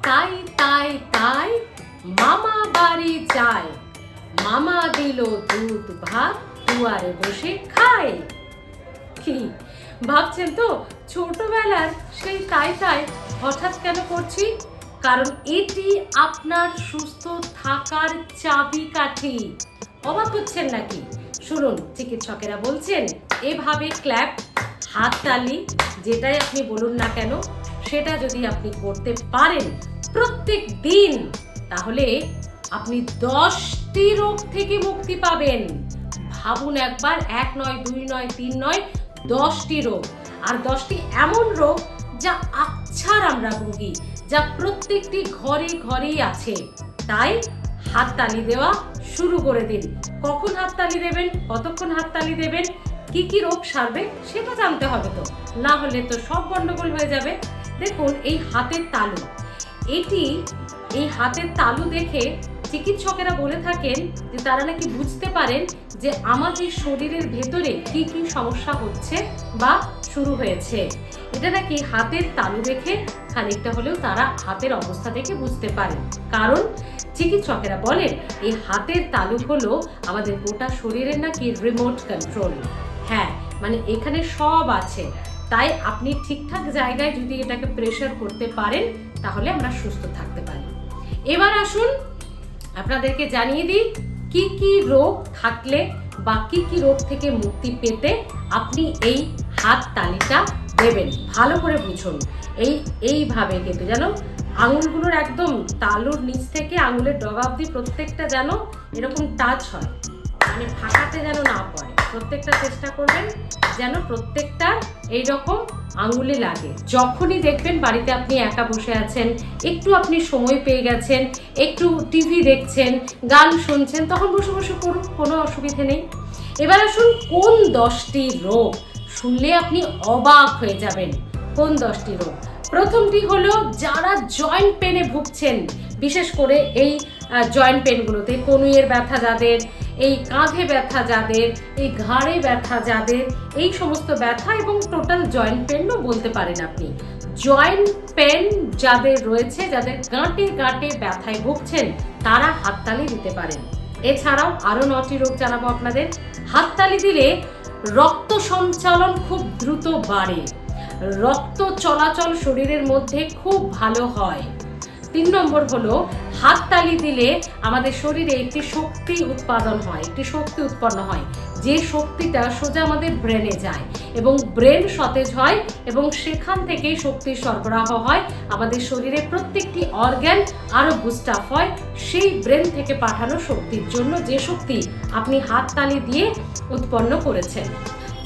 তাই তাই তাই মামা বাড়ি যায়, মামা দিল দুধ ভাত, দুয়ারে বসে খায়। কি ভাবছেন তো, ছোটবেলার সেই তাই তাই হঠাৎ কেন করছি? কারণ এটি আপনার সুস্থ থাকার চাবিকাঠি। অবাক হচ্ছেন নাকি? শুনুন, চিকিৎসকেরা বলছেন এভাবে ক্ল্যাপ, হাততালি, যেটাই আপনি বলুন না কেন, সেটা যদি আপনি করতে পারেন প্রত্যেক দিন, তাহলে আপনি 10টি রোগ থেকে মুক্তি পাবেন। ভাবুন একবার, 1 নয়, 2 নয়, 3 নয়, 10টি রোগ। আর 10টি এমন রোগ যা আকছার আমরা ভুগি, যা প্রত্যেকটি ঘরে ঘরেই আছে। তাই হাততালি দেওয়া শুরু করে দিন। কখন হাততালি দেবেন, কতক্ষণ হাততালি দেবেন, কি কি রোগ সারবে সেটা জানতে হবে তো, না হলে তো সব গন্ডগোল হয়ে যাবে। দেখুন, এই হাতের তালু, এই হাতের তালু দেখে চিকিৎসকেরা বলে থাকেন যে তারা নাকি বুঝতে পারেন যে আমাদের শরীরের ভেতরে কি কি সমস্যা হচ্ছে বা শুরু হয়েছে। এটা নাকি হাতের তালু দেখে খানিকটা হলেও তারা হাতের অবস্থা দেখে বুঝতে পারেন। কারণ চিকিৎসকেরা বলেন এই হাতের তালু হলো আমাদের গোটা শরীরের নাকি রিমোট কন্ট্রোল। হ্যাঁ, মানে এখানে সব আছে। তাই আপনি ঠিকঠাক জায়গায় যদি এটাকে প্রেসার করতে পারেন, তাহলে আমরা সুস্থ থাকতে পারি। এবার আসুন আপনাদেরকে জানিয়ে দিই কি কি রোগ থাকলে বা কি কি রোগ থেকে মুক্তি পেতে আপনি এই হাত তালিটা দেবেন। ভালো করে বুঝুন। এইভাবে কিন্তু যেন আঙুলগুলোর একদম তালুর নিচ থেকে আঙুলের ডগা অবধি প্রত্যেকটা যেন এরকম টাচ হয়, মানে ফাঁকাতে যেন না পড়ে। প্রত্যেকটা চেষ্টা করবেন যেন প্রত্যেকটা এইরকম আঙুলে লাগে। যখনই দেখবেন বাড়িতে আপনি একা বসে আছেন, একটু আপনি সময় পেয়ে গেছেন, একটু টিভি দেখছেন, গান শুনছেন, তখন বসে বসে করুন, কোনো অসুবিধে নেই। এবার আসুন কোন 10টি রোগ শুনলে আপনি অবাক হয়ে যাবেন। কোন 10টি রোগ? প্রথমটি হলো যারা জয়েন্ট পেনে ভুগছেন, বিশেষ করে এই জয়েন্ট পেনগুলোতে, কনুইয়ের ব্যথা যাদের, এই কাঁধে ব্যথা যাদের, এই ঘাড়ে ব্যথা যাদের, এই সমস্ত ব্যথা এবং টোটাল জয়েন্ট পেনও বলতে পারেন আপনি। জয়েন্ট পেন যাদের রয়েছে, যাদের গাঁটে গাঁটে ব্যথায় ভুগছেন, তারা হাততালি দিতে পারেন। এছাড়াও আরো 9টি রোগ জানাবো আপনাদের। হাততালি দিলে রক্ত সঞ্চালন খুব দ্রুত বাড়ে, রক্ত চলাচল শরীরের মধ্যে খুব ভালো হয়। 3 নম্বর হলো হাততালি দিলে আমাদের শরীরে একটি শক্তি উৎপাদন হয়, একটি শক্তি উৎপন্ন হয়, যে শক্তিটা সোজা আমাদের ব্রেনে যায় এবং ব্রেন সতেজ হয় এবং সেখান থেকেই শক্তির সরবরাহ হয় আমাদের শরীরে প্রত্যেকটি অর্গান আরো বুস্ট আপ হয় সেই ব্রেন থেকে পাঠানো শক্তির জন্য, যে শক্তি আপনি হাততালি দিয়ে উৎপন্ন করেছেন।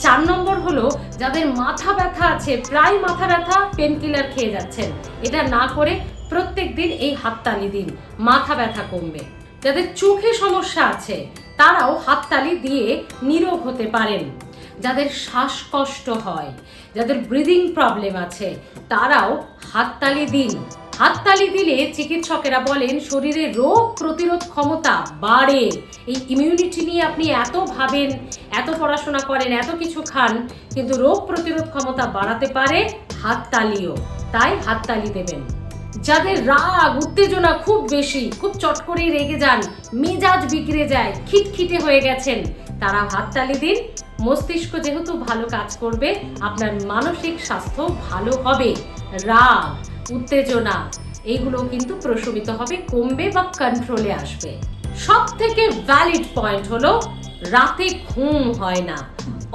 4 নম্বর হলো যাদের মাথা ব্যথা আছে, প্রায় মাথা ব্যথা, পেন কিলার খেয়ে যাচ্ছেন, এটা না করে প্রত্যেক দিন এই হাততালি দিন, মাথা ব্যথা কমবে। যাদের চোখে সমস্যা আছে তারাও হাততালি দিয়ে নিরোগ হতে পারেন। যাদের শ্বাসকষ্ট হয়, যাদের ব্রিদিং প্রবলেম আছে, তারাও হাততালি দিন। হাততালি দিলে চিকিৎসকেরা বলেন শরীরে রোগ প্রতিরোধ ক্ষমতা বাড়ে। এই ইমিউনিটি নিয়ে আপনি এত ভাবেন, এত পড়াশোনা করেন, এত কিছু খান, কিন্তু রোগ প্রতিরোধ ক্ষমতা বাড়াতে পারে হাততালিও। তাই হাততালি দেবেন। যাদের রাগ উত্তেজনা খুব বেশি, খুব চট করেই রেগে যান, মেজাজ বিগড়ে যায়, খিটখিটে হয়ে গেছেন, তারা হাততালি দিন। মস্তিষ্ক যেহেতু ভালো কাজ করবে, আপনার মানসিক স্বাস্থ্য ভালো হবে। রাগ উত্তেজনা এইগুলো কিন্তু প্রশমিত হবে, কমবে বা কন্ট্রোলে আসবে। সব থেকে ভ্যালিড পয়েন্ট হলো রাতে ঘুম হয় না,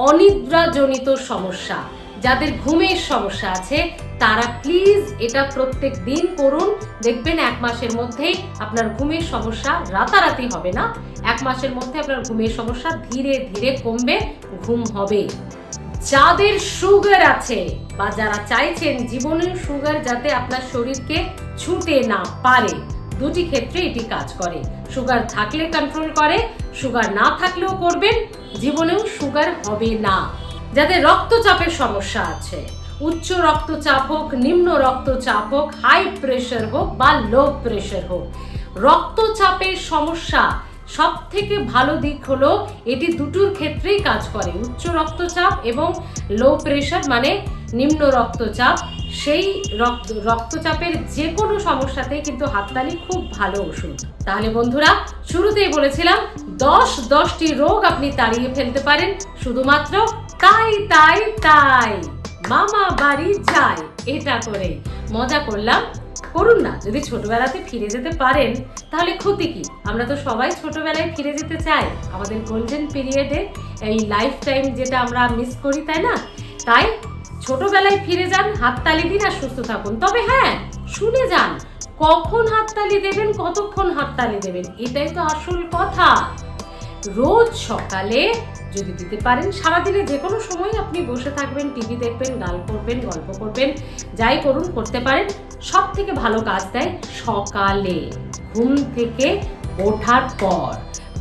অনিদ্রাজনিত সমস্যা, যাদের ঘুমের সমস্যা আছে তারা প্লিজ এটা প্রত্যেক দিন করুন। দেখবেন 1 মাসের মধ্যেই আপনার ঘুমের সমস্যা, রাতারাতি হবে না, 1 মাসের মধ্যে আপনার ঘুমের সমস্যা ধীরে ধীরে কমবে, ঘুম হবে। যাদের সুগার আছে বা যারা চাইছেন জীবনের সুগার যাতে আপনার শরীরকে ছুঁতে না পারে, 2টি ক্ষেত্রে এটি কাজ করে। সুগার থাকলে কন্ট্রোল করে, সুগার না থাকলেও করবেন, জীবনেও সুগার হবে না। যাদের রক্তচাপের সমস্যা আছে, উচ্চ রক্তচাপ হোক, নিম্ন রক্তচাপ হোক, হাই প্রেশার হোক বা লো প্রেশার হোক, রক্তচাপের সমস্যা সব থেকে ভালো দিক হলো এটি দুটোর ক্ষেত্রেই কাজ করে। উচ্চ রক্তচাপ এবং লো প্রেশার মানে নিম্ন রক্তচাপ, সেই রক্তচাপের যে কোনো সমস্যাতেই কিন্তু হাততালি খুব ভালো ওষুধ। তাহলে বন্ধুরা, শুরুতেই বলেছিলাম 10টি রোগ আপনি তাড়িয়ে ফেলতে পারেন শুধুমাত্র তাই তাই তাই মামা বাড়ি যায় এটা করে। মজা করলাম, করুন না। যদি ছোটবেলাতে ফিরে যেতে পারেন তাহলে ক্ষতি কি? আমরা তো সবাই ছোটবেলায় ফিরে যেতে চাই, আমাদের গোল্ডেন পিরিয়ডে, এই লাইফ টাইম যেটা আমরা মিস করি, তাই না? তাই ছোটবেলায় ফিরে যান, হাততালি দিন আর সুস্থ থাকুন। তবে হ্যাঁ, শুনে যান কখন হাততালি দেবেন, কতক্ষণ হাততালি দেবেন, এটাই তো আসল কথা। রোজ সকালে যদি দিতে পারেন, সারাদিনে যে কোনো সময় আপনি বসে থাকবেন, টিভি দেখবেন, গান করবেন, গল্প করবেন, যাই করুন করতে পারেন। সব থেকে ভালো কাজ দেয় সকালে ঘুম থেকে ওঠার পর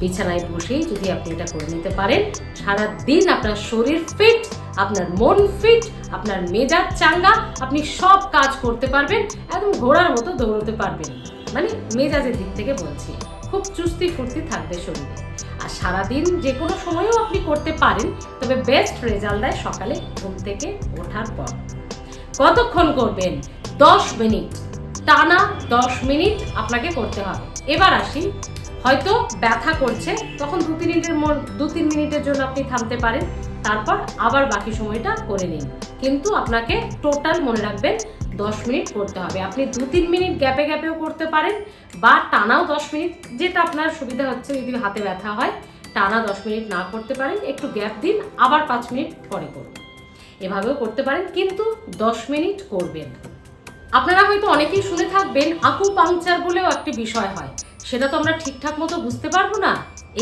বিছানায় বসেই যদি আপনি এটা করে নিতে পারেন, সারাদিন আপনার শরীর ফিট, আপনার মন ফিট, আপনার মেজাজ চাঙ্গা, আপনি সব কাজ করতে পারবেন, একদম ঘোড়ার মতো দৌড়তে পারবেন। মানে মেজাজের দিক থেকে বলছি, খুব চুস্তি ফুর্তি থাকবে শরীরে। আর সারাদিন যে কোনো সময়ও আপনি করতে পারেন, তবে বেস্ট রেজাল্ট দেয় সকালে ঘুম থেকে ওঠার পর। কতক্ষণ করবেন? 10 মিনিট, টানা 10 মিনিট আপনাকে করতে হবে। এবার আসি, হয়তো ব্যথা করছে, তখন 2-3 মিনিটের জন্য আপনি থামতে পারেন, তারপর আবার বাকি সময়টা করে নিন। কিন্তু আপনাকে টোটাল মনে রাখবেন 10 মিনিট করতে হবে। আপনি 2-3 মিনিট গ্যাপে গ্যাপেও করতে পারেন, বা টানাও 10 মিনিট, যেটা আপনার সুবিধা হচ্ছে। যদি হাতে ব্যথা হয়, টানা 10 মিনিট না করতে পারেন, একটু গ্যাপ দিন, আবার 5 মিনিট পরে করুন। এভাবেও করতে পারেন, কিন্তু 10 মিনিট করবেন। আপনারা হয়তো অনেকেই শুনে থাকবেন আকুপাংচার বলেও একটি বিষয় হয়, সেটা তো আমরা ঠিকঠাক মতো বুঝতে পারবো না।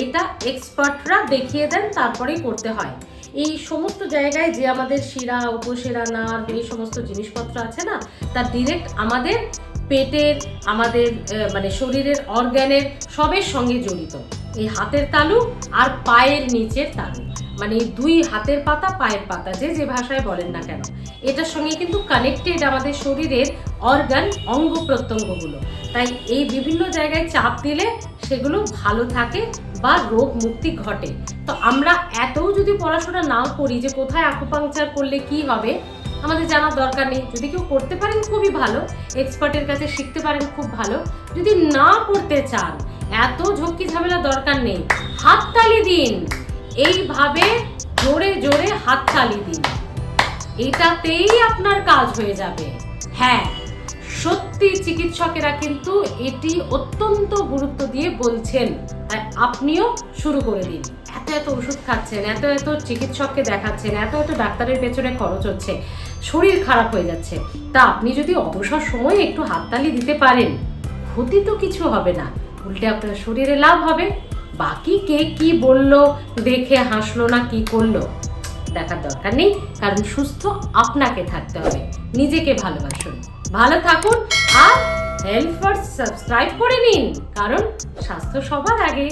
এটা এক্সপার্টরা দেখিয়ে দেন, তারপরেই করতে হয়। এই সমস্ত জায়গায় যে আমাদের শিরা, উপশিরা, নার্ভ, এই সমস্ত জিনিসপত্র আছে না, তা ডিরেক্ট আমাদের পেটের, আমাদের মানে শরীরের অর্গানের সবের সঙ্গে জড়িত। এই হাতের তালু আর পায়ের নিচের তালু, মানে এই 2 হাতের পাতা, পায়ের পাতা, যে ভাষায় বলেন না কেন, এটার সঙ্গে কিন্তু কানেক্টেড আমাদের শরীরের অর্গান, অঙ্গ প্রত্যঙ্গগুলো। তাই এই বিভিন্ন জায়গায় চাপ দিলে সেগুলো ভালো থাকে বা রোগ মুক্তি ঘটে। তো আমরা এতও যদি পড়াশোনা না করি যে কোথায় আকুপাংচার করলে কি হবে, আমাদের জানার দরকার নেই। যদি কেউ করতে পারেন খুবই ভালো, এক্সপার্টের কাছে শিখতে পারেন খুব ভালো। যদি না করতে চান, এত ঝক্কি ঝামেলা দরকার নেই, হাততালি দিন, এইভাবে জোরে জোরে হাততালি দিন, এটাতেই আপনার কাজ হয়ে যাবে। হ্যাঁ, সত্যি চিকিৎসকেরা কিন্তু এটি অত্যন্ত গুরুত্ব দিয়ে বলছেন, আর আপনিও শুরু করে দিন। এত ওষুধ খাচ্ছেন, এত চিকিৎসককে দেখাচ্ছেন, এত ডাক্তারের পেছনে খরচ হচ্ছে, শরীর খারাপ হয়ে যাচ্ছে, তা আপনি যদি অবসর সময়ে একটু হাততালি দিতে পারেন, ক্ষতি তো কিছু হবে না, উল্টে আপনার শরীরে লাভ হবে। বাকি কে কি বললো, দেখে হাসলো না কি করলো, দেখার দরকার নেই, কারণ সুস্থ আপনাকে থাকতে হবে। নিজেকে ভালোবাসুন, ভালো থাকুন, আর হেলথ ফার্স্ট সাবস্ক্রাইব করে নিন, কারণ স্বাস্থ্য সবার আগে।